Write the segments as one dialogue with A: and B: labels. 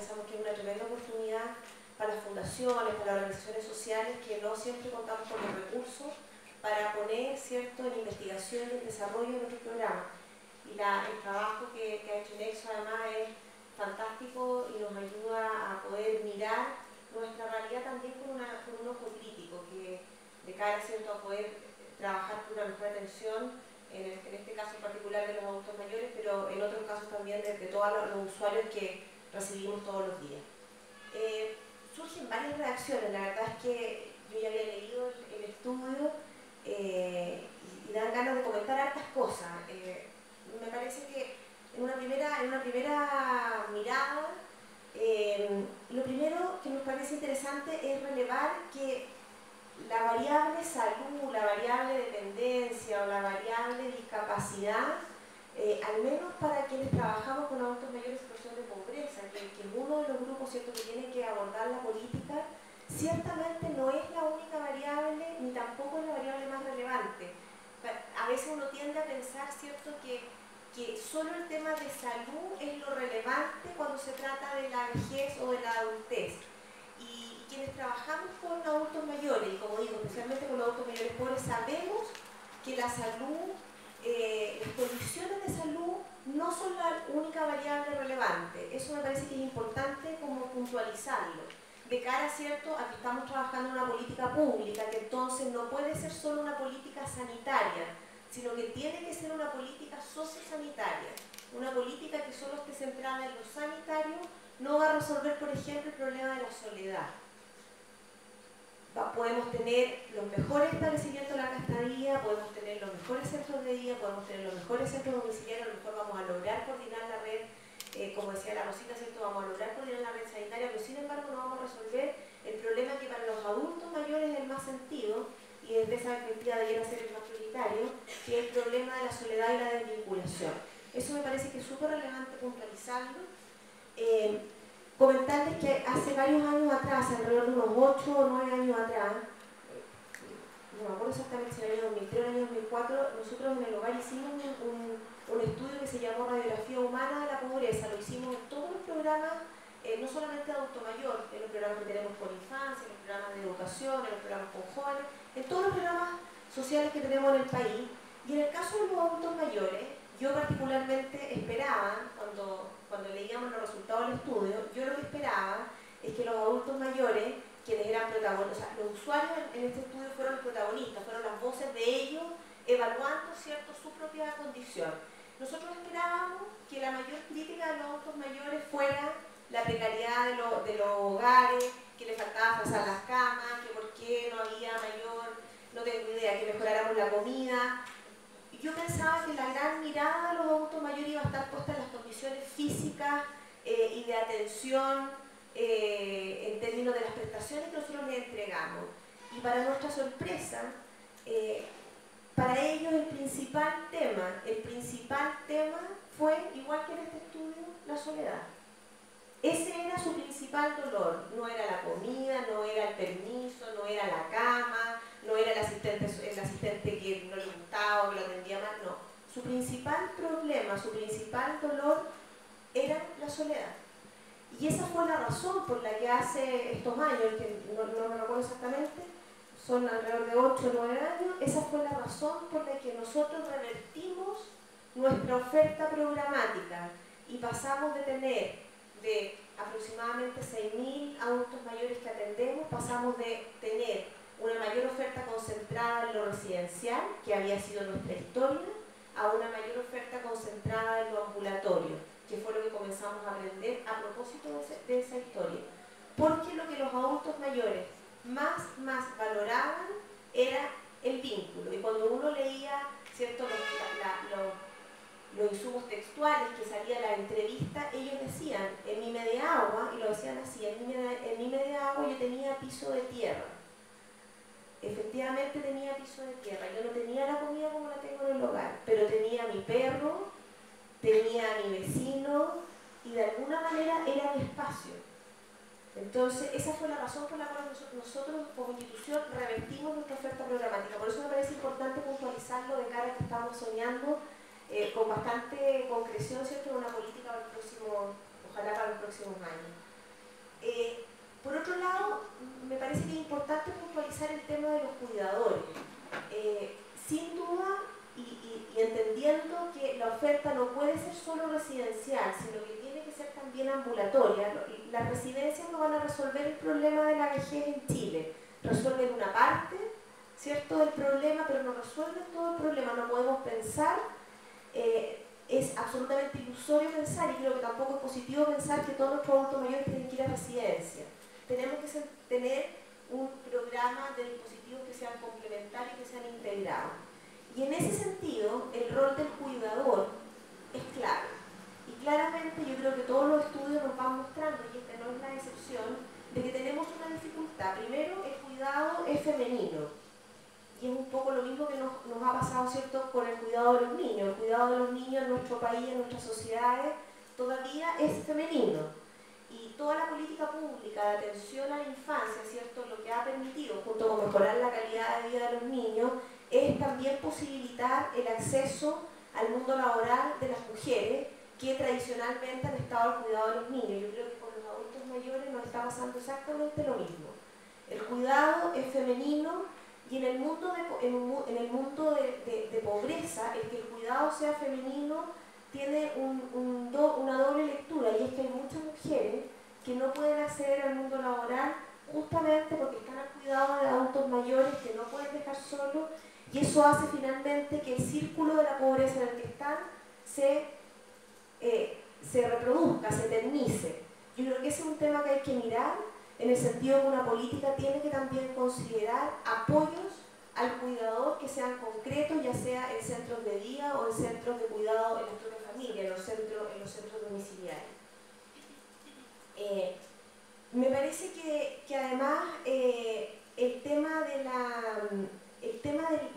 A: pensamos que es una tremenda oportunidad para las fundaciones, para las organizaciones sociales, que no siempre contamos con los recursos para poner, ¿cierto?, en investigación y en desarrollo de nuestros programas. Y el trabajo que ha hecho Nexo además es fantástico y nos ayuda a poder mirar nuestra realidad también con un ojo crítico, que de cara, ¿cierto?, a poder trabajar por una mejor atención, en este caso en particular de los adultos mayores, pero en otros casos también de todos los usuarios que recibimos todos los días. Surgen varias reacciones, la verdad es que yo ya había leído el estudio y dan ganas de comentar hartas cosas. Me parece que en una primera mirada, lo primero que nos parece interesante es relevar que la variable salud, la variable dependencia o la variable discapacidad, al menos para quienes trabajamos con adultos mayores en situación de pobreza, que es uno de los grupos, ¿cierto?, que tiene que abordar la política, ciertamente no es la única variable ni tampoco es la variable más relevante. A veces uno tiende a pensar, ¿cierto?, que solo el tema de salud es lo relevante cuando se trata de la vejez o de la adultez. Y quienes trabajamos con adultos mayores, y como digo, especialmente con adultos mayores pobres, sabemos que la salud, las condiciones de salud no son la única variable relevante. Eso me parece que es importante como puntualizarlo, de cara, ¿cierto?, a que estamos trabajando en una política pública, que entonces no puede ser solo una política sanitaria, sino que tiene que ser una política sociosanitaria, una política que solo esté centrada en lo sanitario, no va a resolver, por ejemplo, el problema de la soledad. Podemos tener los mejores establecimientos de la estadía, podemos tener los mejores centros de día, podemos tener los mejores centros domiciliarios, a lo mejor vamos a lograr coordinar la red, como decía la Rosita, ¿cierto?, vamos a lograr coordinar la red sanitaria, pero sin embargo no vamos a resolver el problema que para los adultos mayores es el más sentido, y desde esa perspectiva debiera ser el más prioritario, que es el problema de la soledad y la desvinculación. Eso me parece que es súper relevante puntualizarlo. Comentarles que hace varios años atrás, alrededor de unos 8 o 9 años atrás, no me acuerdo exactamente si era el año 2003 o el año 2004, nosotros en el hogar hicimos un estudio que se llamó Radiografía Humana de la Pobreza. Lo hicimos en todos los programas, no solamente de adulto mayor, en los programas que tenemos por infancia, en los programas de educación, en los programas con jóvenes, en todos los programas sociales que tenemos en el país. Y en el caso de los adultos mayores, yo particularmente esperaba, cuando leíamos los resultados del estudio, yo lo que esperaba es que los adultos mayores, quienes eran protagonistas, o sea, los usuarios en este estudio fueron los protagonistas, fueron las voces de ellos evaluando, ¿cierto?, su propia condición. Nosotros esperábamos que la mayor crítica de los adultos mayores fuera la precariedad de los hogares, que les faltaba pasar las camas, que por qué no había mayor, no tengo idea, que mejoráramos la comida. Yo pensaba que la gran mirada de los adultos mayores iba a estar puesta en las condiciones físicas y de atención en términos de las prestaciones que nosotros les entregamos. Y para nuestra sorpresa, para ellos el principal tema fue, igual que en este estudio, la soledad. Ese era su principal dolor, no era la comida, no era el permiso, no era la cama, no era el asistente que no le gustaba o que lo atendía mal, no. Su principal problema, su principal dolor era la soledad. Y esa fue la razón por la que hace estos años, que no me recuerdo exactamente, son alrededor de 8 o 9 años, esa fue la razón por la que nosotros revertimos nuestra oferta programática y pasamos de tener de aproximadamente 6.000 adultos mayores que atendemos, pasamos de tener una mayor oferta concentrada en lo residencial, que había sido nuestra historia, a una mayor oferta concentrada en lo ambulatorio, que fue lo que comenzamos a aprender a propósito de esa historia. Porque lo que los adultos mayores más valoraban era el vínculo. Y cuando uno leía, ¿cierto?, los insumos textuales que salía la entrevista, ellos decían, en mi media agua, y lo decían así, en mi media agua yo tenía piso de tierra. Efectivamente tenía piso de tierra, yo no tenía la comida como la tengo en el hogar, pero tenía a mi perro, tenía a mi vecino, y de alguna manera era mi espacio. Entonces, esa fue la razón por la cual nosotros como institución revertimos nuestra oferta programática. Por eso me parece importante puntualizarlo de cara a que estamos soñando con bastante concreción, ¿cierto?, en una política para el próximo, ojalá para los próximos años. matizar el tema de los cuidadores. Sin duda, y entendiendo que la oferta no puede ser solo residencial, sino que tiene que ser también ambulatoria, las residencias no van a resolver el problema de la vejez en Chile. Resuelven una parte, ¿cierto?, del problema, pero no resuelven todo el problema. No podemos pensar, es absolutamente ilusorio pensar, y creo que tampoco es positivo pensar que todos nuestros adultos mayores tienen que ir a residencia. Tenemos que tener un programa de dispositivos que sean complementarios y que sean integrados. Y en ese sentido, el rol del cuidador es clave. Y claramente yo creo que todos los estudios nos van mostrando, y esta no es la excepción, de que tenemos una dificultad. Primero, el cuidado es femenino. Y es un poco lo mismo que nos ha pasado, ¿cierto?, con el cuidado de los niños. El cuidado de los niños en nuestro país, en nuestras sociedades, todavía es femenino. Y toda la política pública de atención a la infancia, ¿cierto?, lo que ha permitido, junto con mejorar la calidad de vida de los niños, es también posibilitar el acceso al mundo laboral de las mujeres que tradicionalmente han estado al cuidado de los niños. Yo creo que con los adultos mayores nos está pasando exactamente lo mismo. El cuidado es femenino, y en el mundo de pobreza, el que el cuidado sea femenino tiene una doble lectura, y es que hay muchas mujeres que no pueden acceder al mundo laboral justamente porque están al cuidado de adultos mayores que no pueden dejar solos, y eso hace finalmente que el círculo de la pobreza en el que están se reproduzca, se eternice. Yo creo que ese es un tema que hay que mirar, en el sentido que una política tiene que también considerar apoyos al cuidador que sean concretos, ya sea en centros de día o en centros de cuidado en la propia familia, en los centros domiciliarios. Me parece que además el tema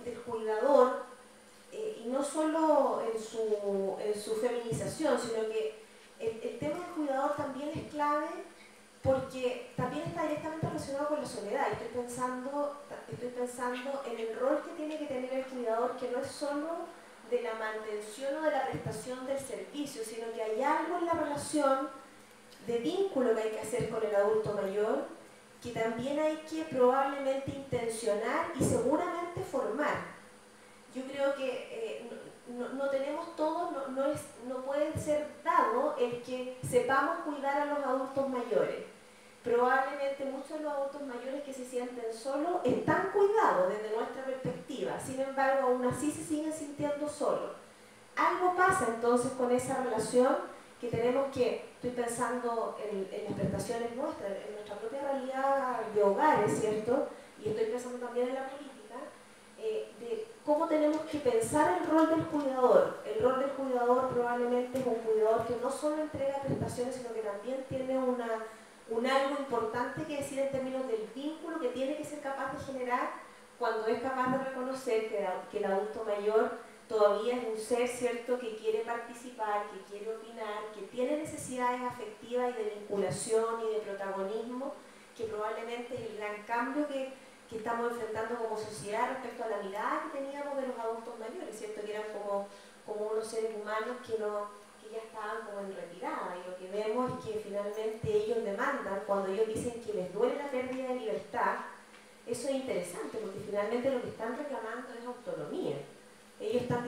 A: del cuidador, y no solo en su feminización, sino que el tema del cuidador también es clave, porque también está directamente relacionado con la soledad. Estoy pensando en el rol que tiene que tener el cuidador, que no es solo de la mantención o de la prestación del servicio, sino que hay algo en la relación de vínculo que hay que hacer con el adulto mayor, que también hay que probablemente intencionar y seguramente formar. Yo creo que no tenemos todos, no puede ser dado el que sepamos cuidar a los adultos mayores. Probablemente muchos de los adultos mayores que se sienten solos están cuidados desde nuestra perspectiva, sin embargo aún así se siguen sintiendo solos. Algo pasa entonces con esa relación que tenemos que, estoy pensando en las prestaciones nuestras, en nuestra propia realidad de hogares, ¿cierto? Y estoy pensando también en la política, de cómo tenemos que pensar el rol del cuidador. El rol del cuidador probablemente es un cuidador que no solo entrega prestaciones, sino que también tiene un algo importante que decir en términos del vínculo que tiene que ser capaz de generar cuando es capaz de reconocer que el adulto mayor todavía es un ser, ¿cierto?, que quiere participar, que quiere opinar, que tiene necesidades afectivas y de vinculación y de protagonismo, que probablemente es el gran cambio que estamos enfrentando como sociedad respecto a la mirada que teníamos de los adultos mayores, ¿cierto?, que eran como unos seres humanos que ya estaban como en retirada, y lo que vemos es que finalmente ellos demandan, cuando ellos dicen que les duele la pérdida de libertad, eso es interesante, porque finalmente lo que están reclamando es autonomía. Ellos están